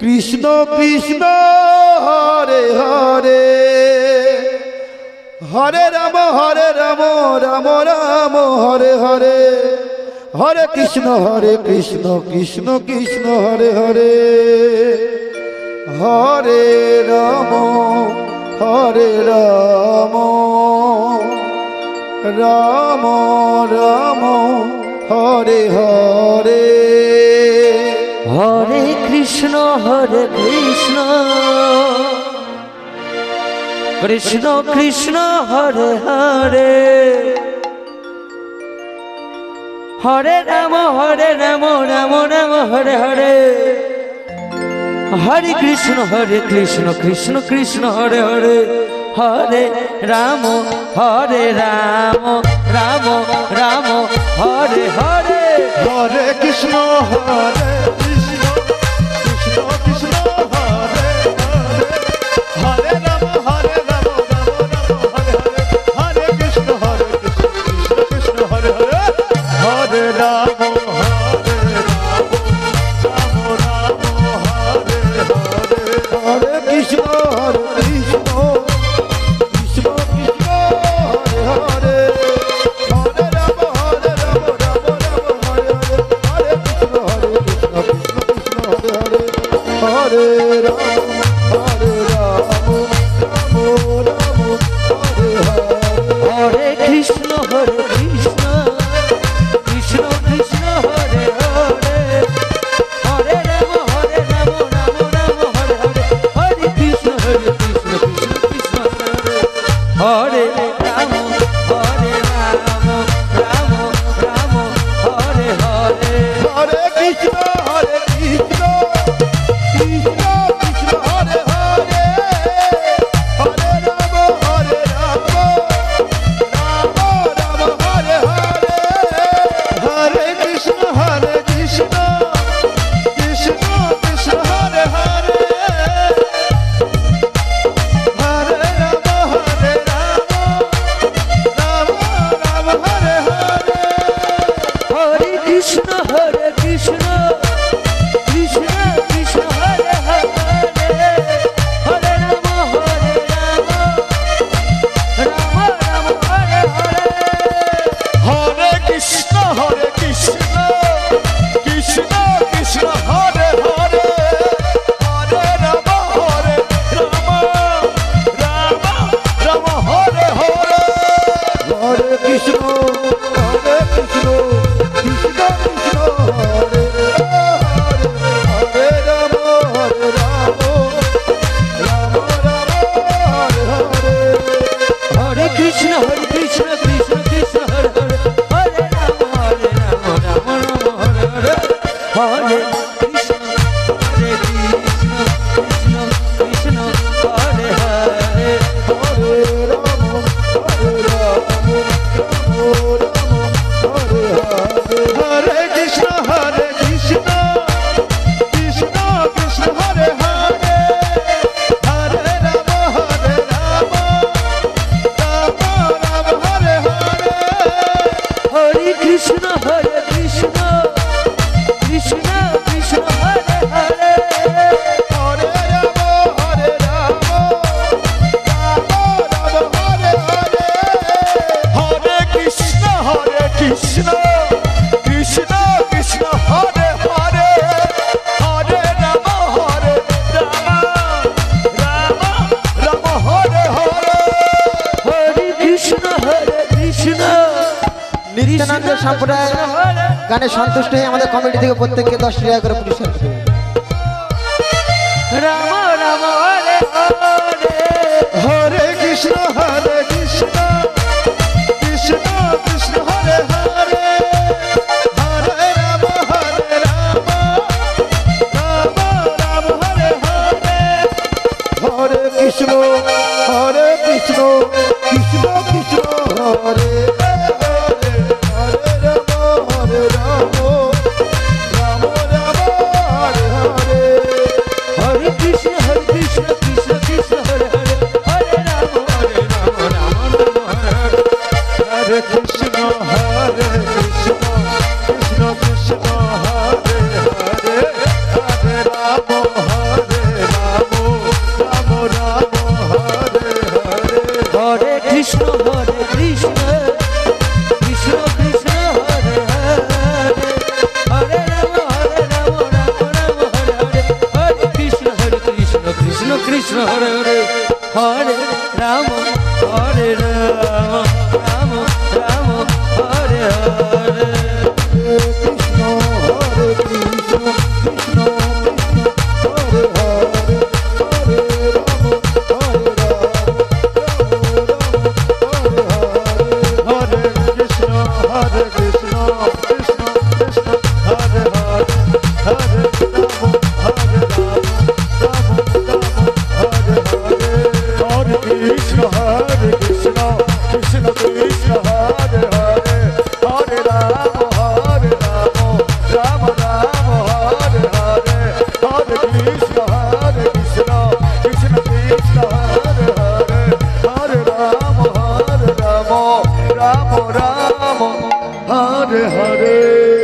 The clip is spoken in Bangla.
কৃষ্ণ কৃষ্ণ হরে হরে হরে রাম রাম রাম হরে হরে হরে কৃষ্ণ কৃষ্ণ কৃষ্ণ হরে হরে হরে রাম রাম রাম হরে হরে হরে কৃষ্ণ কৃষ্ণ কৃষ্ণ হরে হরে হরে রাম রাম রাম হরে হরে হরে কৃষ্ণ কৃষ্ণ কৃষ্ণ হরে হরে হরে রাম রাম রাম হরে হরে হরে কৃষ্ণ কৃষ্ণ কৃষ্ণ হরে হরে হরে রাম রাম হরে হরে হরে কৃষ্ণ কৃষ্ণ হরে হরে হরে রাম রাম হরে হরে হরে কৃষ্ণ কৃষ্ণ কৃষ্ণ হরে হরে হরে রাম হরে রাম হরে রাম হরে কৃষ্ণ কৃষ্ণ কৃষ্ণ হরে হরে হরে রাম রাম হরে হরে হরে কৃষ্ণ কৃষ্ণ কৃষ্ণ হরে রাম রাম হরে হরে হরে কৃষ্ণ কৃষ্ণ কৃষ্ণ কৃষ্ণ হরে হরে হরে রাম রাম হরে হরে হরে কৃষ্ণ কৃষ্ণ কৃষ্ণ কৃষ্ণ হরে হরে হরে রাম রাম রাম হরে হরে হরে কৃষ্ণ কৃষ্ণ কৃষ্ণ কৃষ্ণ হরে হরে হরে রাম রাম রাম হরে হরে হরে কৃষ্ণ কৃষ্ণ কৃষ্ণ কৃষ্ণ হরে হরে হরে রাম রাম রাম হরে হরে হরে কৃষ্ণ কৃষ্ণ কৃষ্ণ কৃষ্ণ হরে হরে রাম রাম হরে হরে হরে কৃষ্ণ কৃষ্ণ কৃষ্ণ হরে হরে হরে রাম রাম হরে হরে হরে কৃষ্ণ কৃষ্ণ কৃষ্ণ হরে হরে হরে রাম হরে কৃষ্ণ কৃষ্ণ কৃষ্ণ কৃষ্ণ হরে হরে হরে রাম রাম রাম হরে হরে হরে কৃষ্ণ কৃষ্ণ কৃষ্ণ কৃষ্ণ হরে হরে হরে রাম রাম রাম হরে হরে হরে কৃষ্ণ কৃষ্ণ কৃষ্ণ কৃষ্ণ হরে হরে হরে রাম রাম রাম হরে হরে হরে কৃষ্ণ কৃষ্ণ নিত্যানন্দ সম্প্রদায় গানে সন্তুষ্ট হয়ে আমাদের কমিটি থেকে প্রত্যেককে 10 টাকা করে পুরস্কার দেবে। রাম রাম হরে হরে হরে কৃষ্ণ কৃষ্ণ কৃষ্ণ কৃষ্ণ হরে হরে হরে রাম রাম রাম হরে হরে হরে কৃষ্ণ কৃষ্ণ কৃষ্ণ কৃষ্ণ হরে হরে হরে রাম রাম রাম হরে হরে হরে কৃষ্ণ কৃষ্ণ কৃষ্ণ হরে হরে হরে রাম রাম কৃষ্ণ হরে হরে হরে রাম হরে রাম রাম রাম হরে হরে কৃষ্ণ হরে কৃষ্ণ কৃষ্ণ কৃষ্ণ হরে হরে হরে রাম হরে রাম হরে কৃষ্ণ কৃষ্ণ কৃষ্ণ কৃষ্ণ হরে হরে হরে রাম হরে রাম রাম রাম হরে হরে হরে কৃষ্ণ কৃষ্ণ কৃষ্ণ কৃষ্ণ হরে হরে হরে রাম রাম রাম হরে হরে হরে কৃষ্ণ কৃষ্ণ কৃষ্ণ কৃষ্ণ হরে হরে হরে রাম রাম রাম রাম হরে হরে